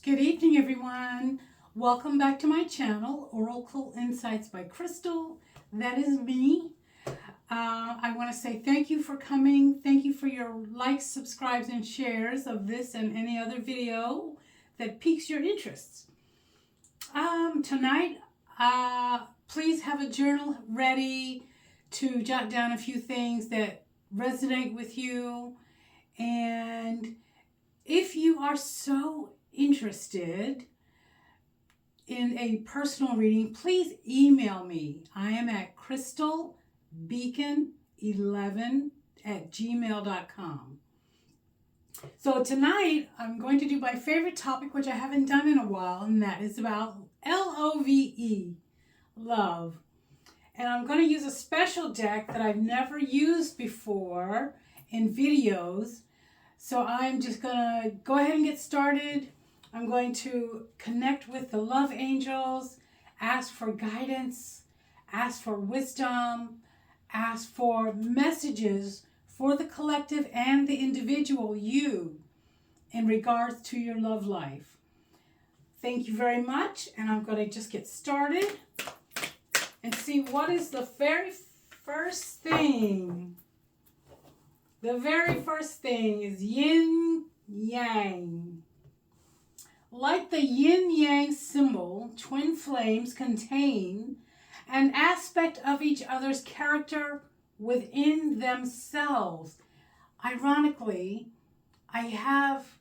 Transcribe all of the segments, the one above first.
Good evening, everyone. Welcome back to my channel, Oracle Insights by Crystal. That is me. I want to say thank you for coming. Thank you for your likes, subscribes, and shares of this and any other video that piques your interests. Tonight, please have a journal ready to jot down a few things that resonate with you. And if you are so interested in a personal reading, please email me. I am at crystalbeacon11@gmail.com. So tonight I'm going to do my favorite topic, which I haven't done in a while, and that is about LOVE, love. And I'm going to use a special deck that I've never used before in videos. So I'm just going to go ahead and get started. I'm going to connect with the love angels, ask for guidance, ask for wisdom, ask for messages for the collective and the individual you in regards to your love life. Thank you very much, and I'm going to just get started and see what is the very first thing. The very first thing is yin yang. Like the yin-yang symbol, twin flames contain an aspect of each other's character within themselves. Ironically, I have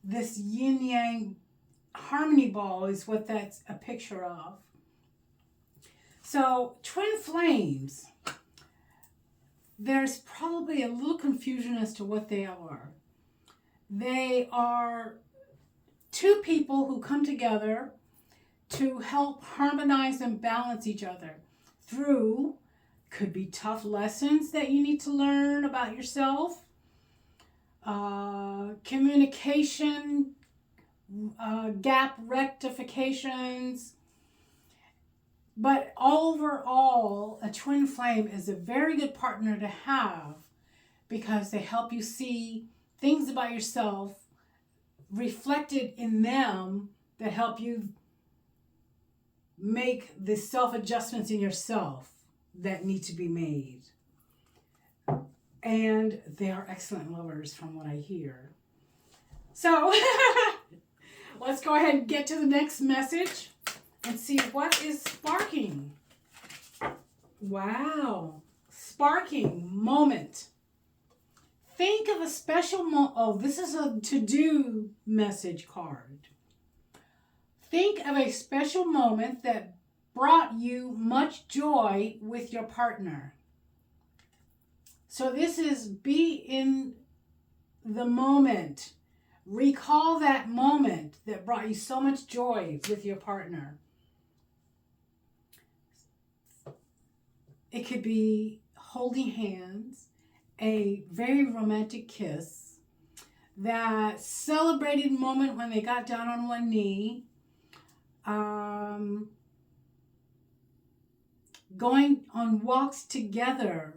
this yin-yang harmony ball is what that's a picture of. So, twin flames, there's probably a little confusion as to what they are. They are two people who come together to help harmonize and balance each other through, could be tough lessons that you need to learn about yourself, communication, gap rectifications. But overall, a twin flame is a very good partner to have because they help you see things about yourself reflected in them that help you make the self-adjustments in yourself that need to be made. And they are excellent lovers from what I hear. So let's go ahead and get to the next message and see what is sparking. Wow. Sparking moment. Think of a special this is a to-do message card. Think of a special moment that brought you much joy with your partner. So this is be in the moment. Recall that moment that brought you so much joy with your partner. It could be holding hands, a very romantic kiss, that celebrated moment when they got down on one knee, going on walks together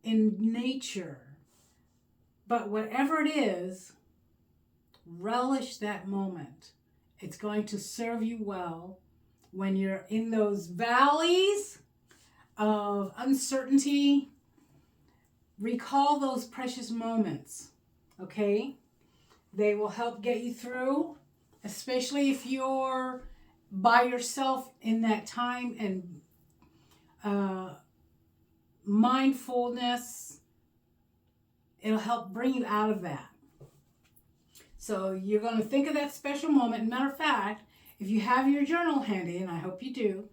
in nature. But whatever it is, relish that moment. It's going to serve you well when you're in those valleys of uncertainty. Recall those precious moments, okay? They will help get you through, especially if you're by yourself in that time, and mindfulness, it'll help bring you out of that. So you're going to think of that special moment. Matter of fact, if you have your journal handy, and I hope you do,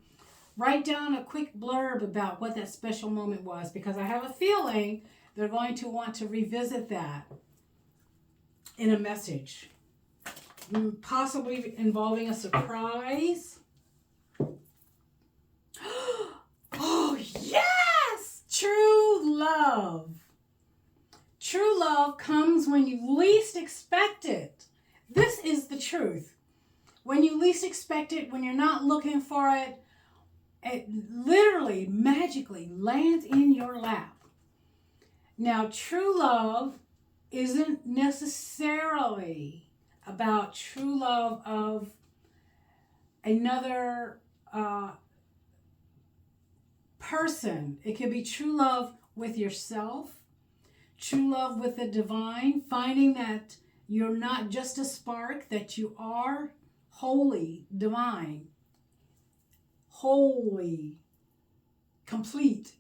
write down a quick blurb about what that special moment was, because I have a feeling they're going to want to revisit that in a message, possibly involving a surprise. Oh, yes! True love. True love comes when you least expect it. This is the truth. When you least expect it, when you're not looking for it, it literally, magically lands in your lap. Now, true love isn't necessarily about true love of another person. It could be true love with yourself, true love with the divine, finding that you're not just a spark, that you are holy, divine, wholly, complete.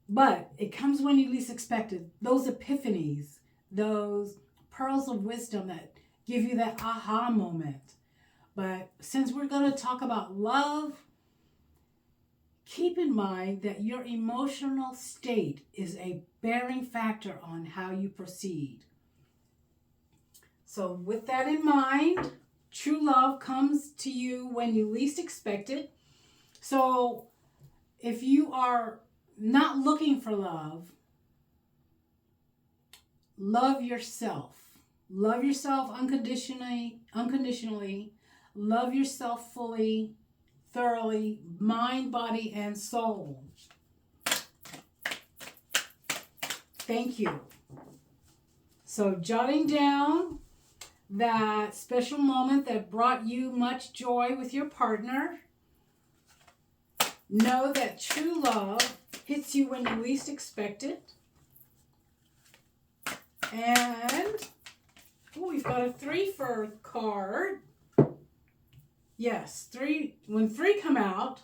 But it comes when you least expect it. Those epiphanies, those pearls of wisdom that give you that aha moment. But since we're going to talk about love, keep in mind that your emotional state is a bearing factor on how you proceed. So with that in mind, true love comes to you when you least expect it. So if you are not looking for love, love yourself. Love yourself unconditionally. Love yourself fully, thoroughly, mind, body, and soul. Thank you. So jotting down that special moment that brought you much joy with your partner. Know that true love hits you when you least expect it. And we've got a 3 for card. Yes, 3. When 3 come out,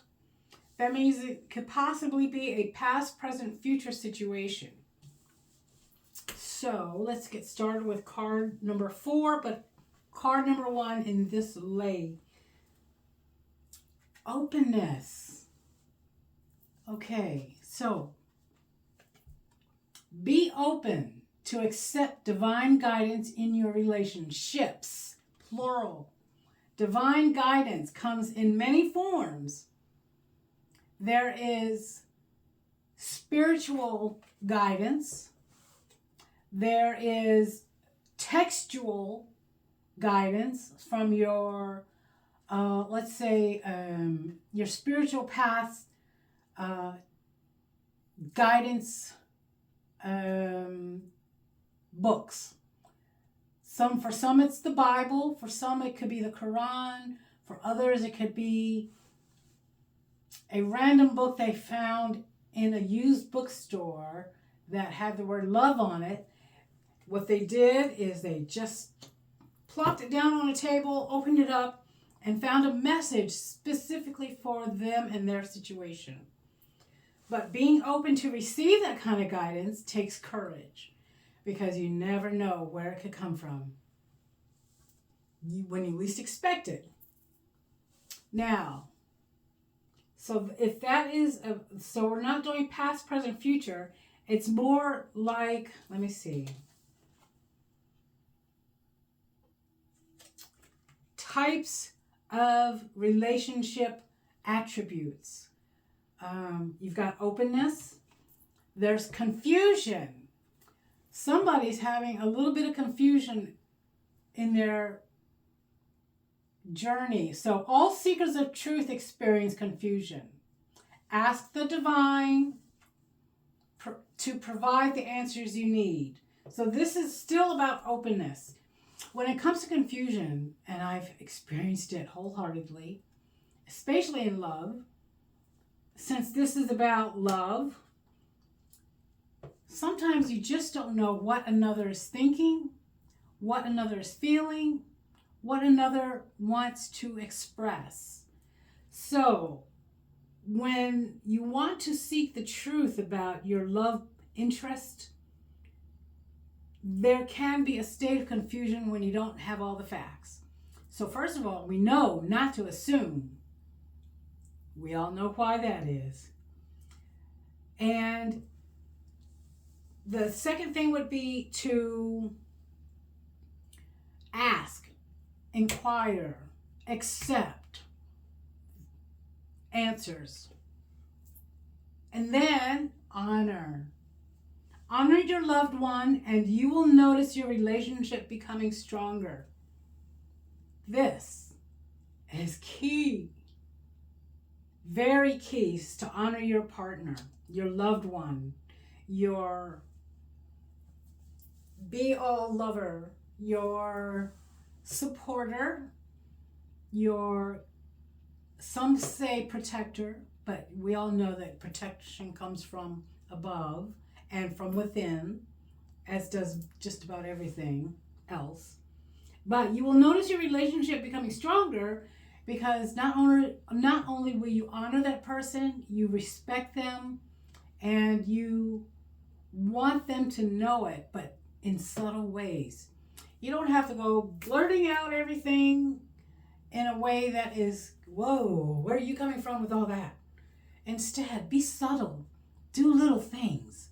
that means it could possibly be a past, present, future situation. So let's get started with card number 4, but card number 1 in this lay. Openness. Okay, so be open to accept divine guidance in your relationships, plural. Divine guidance comes in many forms. There is spiritual guidance. There is textual guidance from your, let's say, your spiritual path guidance books. For some it's the Bible, for some it could be the Quran, for others it could be a random book they found in a used bookstore that had the word love on it. What they did is they just plopped it down on a table, opened it up, and found a message specifically for them and their situation. But being open to receive that kind of guidance takes courage, because you never know where it could come from when you least expect it. Now, so if that is, so we're not doing past, present, future. It's more like, let me see. Types of relationship attributes. You've got openness. There's confusion. Somebody's having a little bit of confusion in their journey. So all seekers of truth experience confusion. Ask the divine to provide the answers you need. So this is still about openness. When it comes to confusion, and I've experienced it wholeheartedly, especially in love, since this is about love, sometimes you just don't know what another is thinking, what another is feeling, what another wants to express. So, when you want to seek the truth about your love interest, there can be a state of confusion when you don't have all the facts. So first of all, we know not to assume. We all know why that is. And the second thing would be to ask, inquire, accept answers. And then honor. Honor your loved one, and you will notice your relationship becoming stronger. This is key. Very key is to honor your partner, your loved one, your be all lover, your supporter, your, some say protector, but we all know that protection comes from above and from within, as does just about everything else. But you will notice your relationship becoming stronger because not only will you honor that person, you respect them, and you want them to know it, but in subtle ways. You don't have to go blurting out everything in a way that is, whoa, where are you coming from with all that? Instead, be subtle. Do little things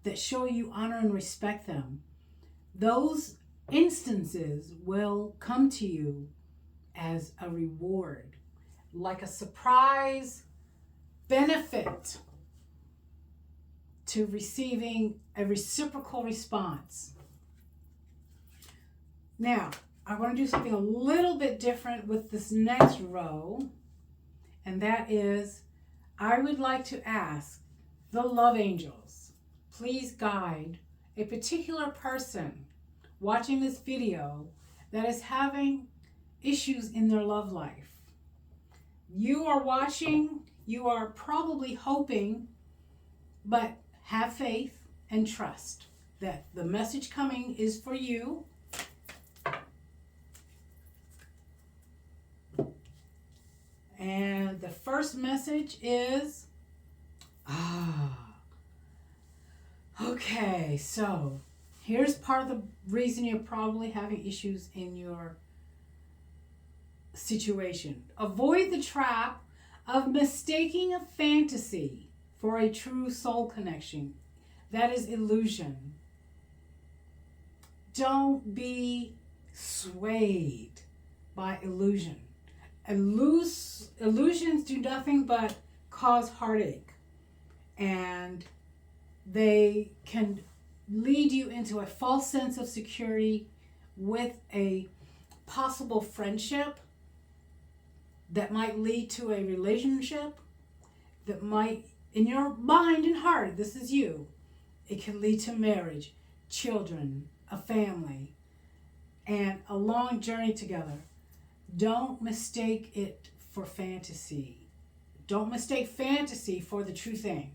that show you honor and respect them. Those instances will come to you as a reward, like a surprise benefit to receiving a reciprocal response. Now, I want to do something a little bit different with this next row, and that is, I would like to ask the love angels, please guide a particular person watching this video that is having issues in their love life. You are watching, you are probably hoping, but have faith and trust that the message coming is for you. And the first message is, okay, so here's part of the reason you're probably having issues in your situation. Avoid the trap of mistaking a fantasy for a true soul connection. That is illusion. Don't be swayed by illusion. Illusions do nothing but cause heartache, and they can lead you into a false sense of security with a possible friendship that might lead to a relationship that might, in your mind and heart, this is you, it can lead to marriage, children, a family, and a long journey together. Don't mistake it for fantasy. Don't mistake fantasy for the true thing.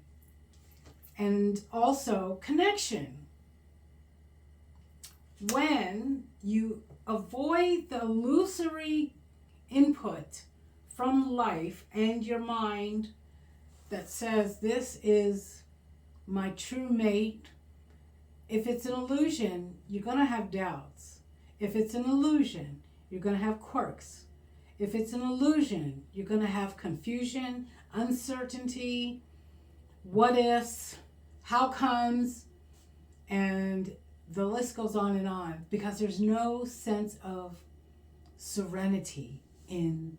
And also connection. When you avoid the illusory input from life and your mind that says this is my true mate, if it's an illusion, you're going to have doubts. If it's an illusion, you're going to have quirks. If it's an illusion, you're going to have confusion, uncertainty, what ifs, how comes, and the list goes on because there's no sense of serenity in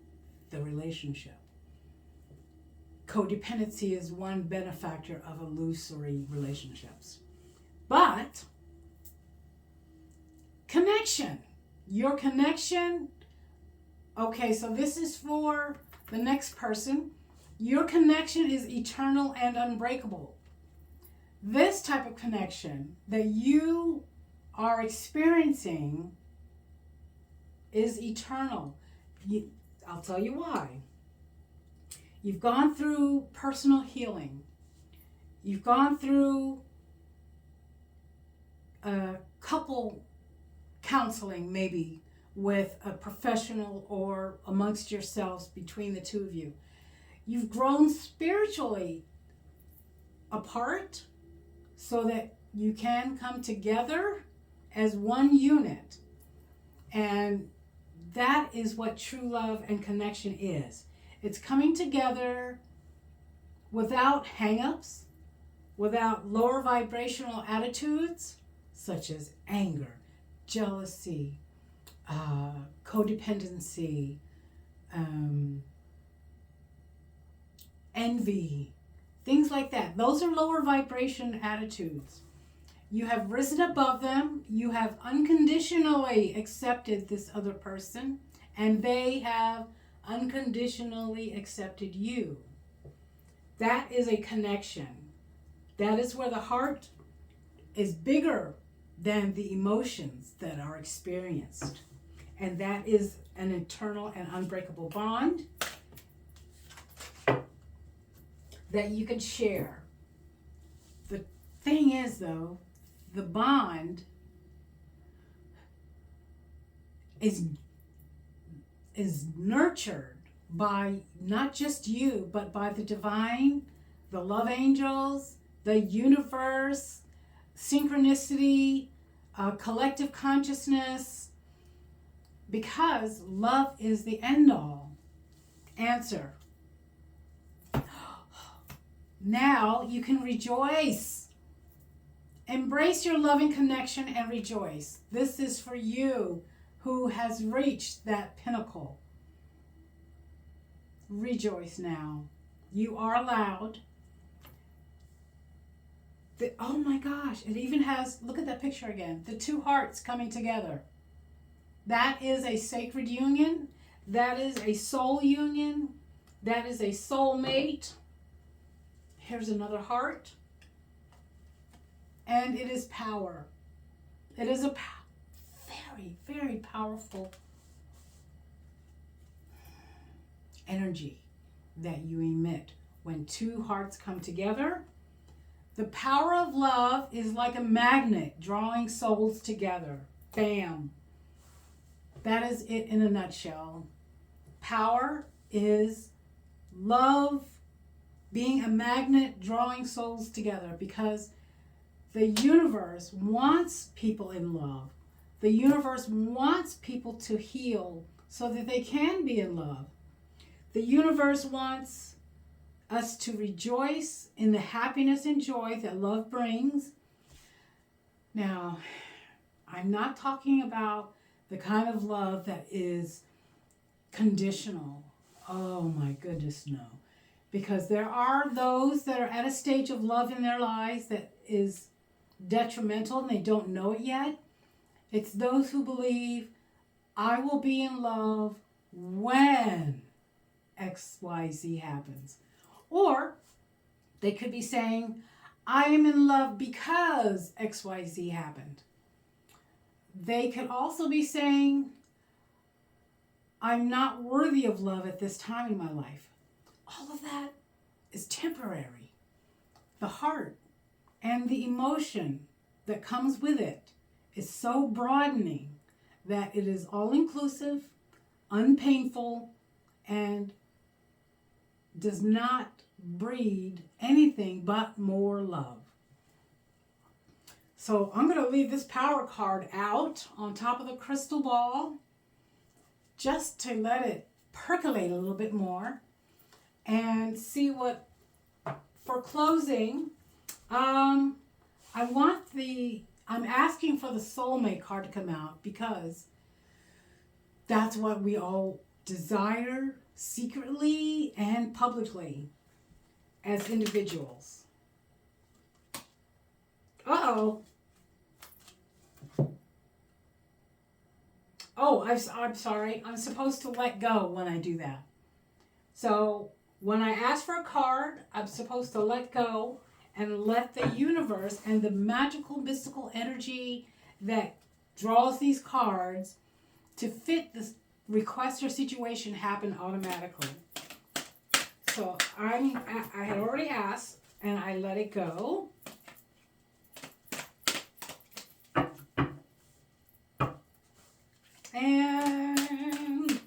the relationship. Codependency is one benefactor of illusory relationships. But connection. Your connection, okay, so this is for the next person. Your connection is eternal and unbreakable. This type of connection that you are experiencing is eternal. I'll tell you why. You've gone through personal healing. You've gone through couple counseling, maybe with a professional or amongst yourselves between the two of you. You've grown spiritually apart so that you can come together as one unit. And that is what true love and connection is. It's coming together without hang-ups, without lower vibrational attitudes such as anger, jealousy, codependency, envy, things like that. Those are lower vibration attitudes. You have risen above them. You have unconditionally accepted this other person, and they have unconditionally accepted you. That is a connection. That is where the heart is bigger than the emotions that are experienced. And that is an eternal and unbreakable bond that you can share. The thing is, though, the bond is nurtured by not just you, but by the divine, the love angels, the universe, synchronicity, collective consciousness, because love is the end all answer. Now you can rejoice. Embrace your loving connection and rejoice. This is for you who has reached that pinnacle. Rejoice now. You are allowed. Oh my gosh, it even has, look at that picture again, the two hearts coming together. That is a sacred union. That is a soul union. That is a soulmate. Here's another heart. And it is power. It is a very, very powerful energy that you emit when two hearts come together. The power of love is like a magnet drawing souls together. Bam. That is it in a nutshell. Power is love being a magnet drawing souls together, because the universe wants people in love. The universe wants people to heal so that they can be in love. The universe wants us to rejoice in the happiness and joy that love brings. Now, I'm not talking about the kind of love that is conditional. Oh my goodness, no. Because there are those that are at a stage of love in their lives that is detrimental and they don't know it yet. It's those who believe, I will be in love when XYZ happens. Or they could be saying, I am in love because XYZ happened. They could also be saying, I'm not worthy of love at this time in my life. All of that is temporary. The heart and the emotion that comes with it is so broadening that it is all-inclusive, unpainful, and does not breed anything but more love. So I'm going to leave this power card out on top of the crystal ball just to let it percolate a little bit more and see what, for closing, I'm asking for the soulmate card to come out, because that's what we all desire secretly and publicly as individuals. Uh-oh. Oh, I'm sorry. I'm supposed to let go when I do that. So when I ask for a card, I'm supposed to let go and let the universe and the magical, mystical energy that draws these cards to fit this request or situation happen automatically. So I had already asked, and I let it go. And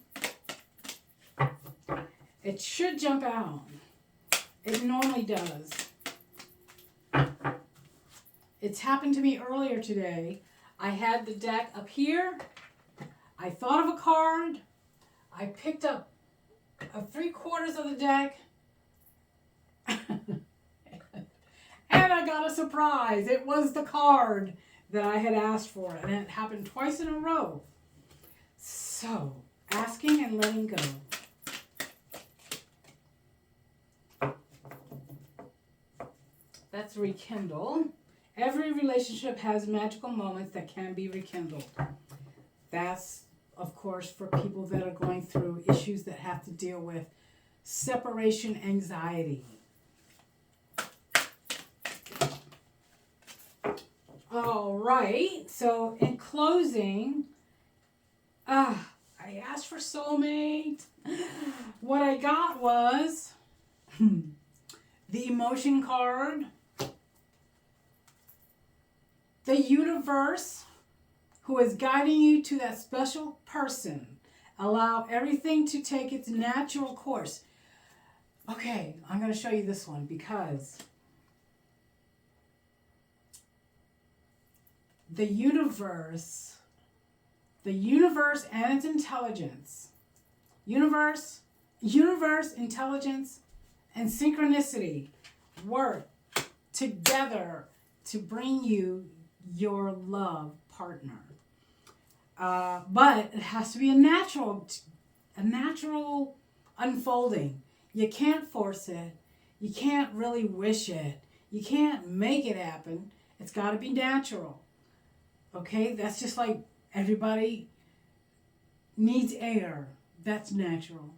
it should jump out. It normally does. It's happened to me earlier today. I had the deck up here. I thought of a card. I picked up 3/4 of the deck. And I got a surprise. It was the card that I had asked for. And it happened twice in a row. So, asking and letting go. That's rekindle. Every relationship has magical moments that can be rekindled. That's, of course, for people that are going through issues that have to deal with separation anxiety. All right. So in closing, I asked for soulmate. What I got was the emotion card, the universe who is guiding you to that special person. Allow everything to take its natural course. Okay, I'm going to show you this one because the universe and its intelligence, universe, intelligence, and synchronicity work together to bring you your love partner. But it has to be a natural unfolding. You can't force it. You can't really wish it. You can't make it happen. It's got to be natural. Okay? That's just like everybody needs air. That's natural.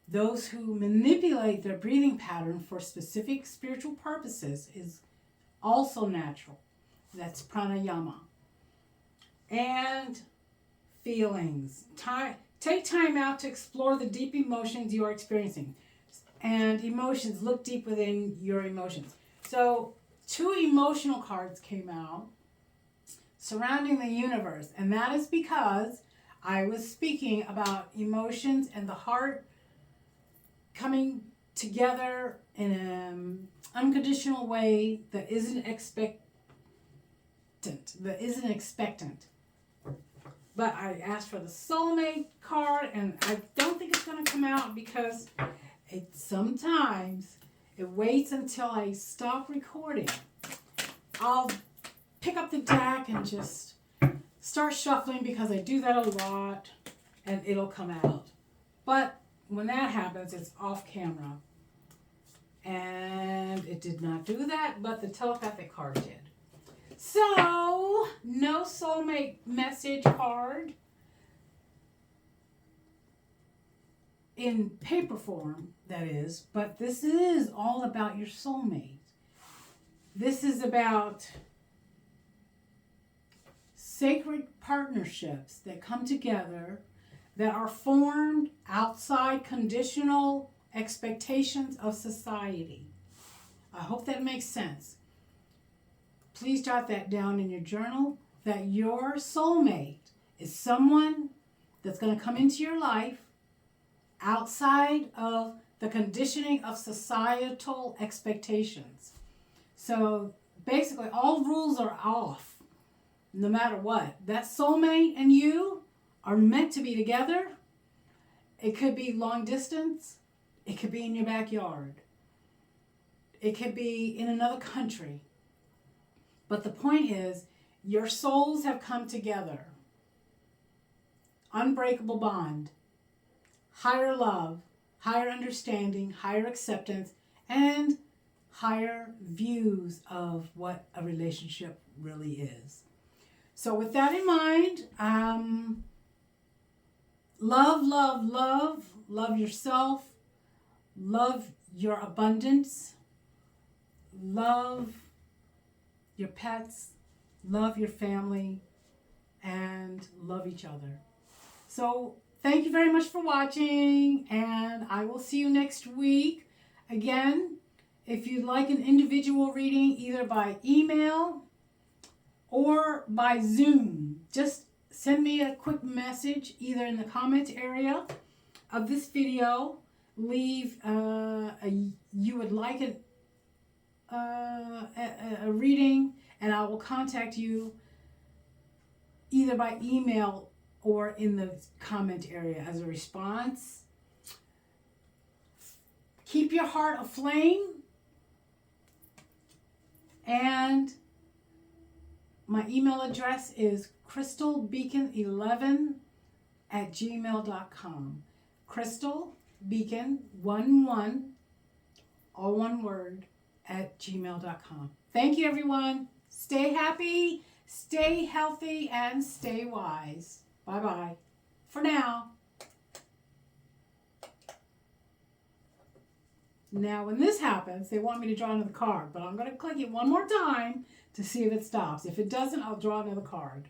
Those who manipulate their breathing pattern for specific spiritual purposes is also natural. That's pranayama. And feelings. Take time out to explore the deep emotions you are experiencing. And emotions, look deep within your emotions. So 2 emotional cards came out surrounding the universe. And that is because I was speaking about emotions and the heart coming together in an unconditional way that isn't expectant. But I asked for the soulmate card, and I don't think it's going to come out because sometimes it waits until I stop recording. I'll pick up the deck and just start shuffling because I do that a lot, and it'll come out. But when that happens, it's off camera. And it did not do that, but the telepathic card did. So, no soulmate message card in paper form, that is, but this is all about your soulmate. This is about sacred partnerships that come together that are formed outside conditional expectations of society. I hope that makes sense. Please jot that down in your journal, that your soulmate is someone that's going to come into your life outside of the conditioning of societal expectations. So basically, all rules are off, no matter what. That soulmate and you are meant to be together. It could be long distance. It could be in your backyard. It could be in another country. But the point is, your souls have come together. Unbreakable bond. Higher love, higher understanding, higher acceptance, and higher views of what a relationship really is. So with that in mind, love, love, love. Love yourself. Love your abundance. Love your pets, love your family, and love each other. So thank you very much for watching, and I will see you next week. Again, if you'd like an individual reading either by email or by Zoom, just send me a quick message either in the comments area of this video. Leave you would like a reading, and I will contact you either by email or in the comment area as a response. Keep your heart aflame, and my email address is crystalbeacon11@gmail.com. crystalbeacon11, all one word, @gmail.com. Thank you, everyone. Stay happy, stay healthy, and stay wise. Bye-bye for now. Now, when this happens, they want me to draw another card, but I'm going to click it one more time to see if it stops. If it doesn't, I'll draw another card.